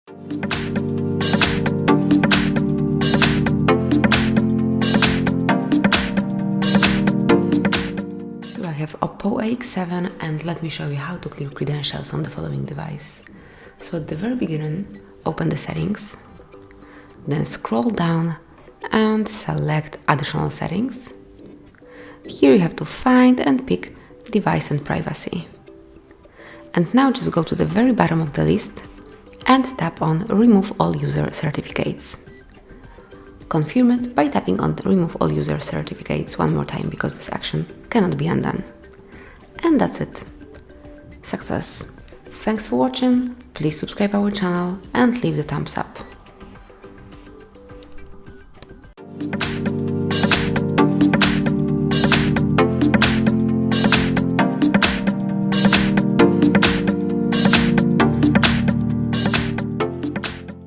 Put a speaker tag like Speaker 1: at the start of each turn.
Speaker 1: I have OPPO AX7 and let me show you how to clear credentials on the following device. So at the very beginning, open the settings, then scroll down and select additional settings. Here you have to find and pick device and privacy. And now just go to the very bottom of the list and tap on remove all user certificates. Confirm it by tapping on remove all user certificates one more time because this action cannot be undone. And that's it. Success! Thanks for watching, please subscribe our channel and leave the thumbs up.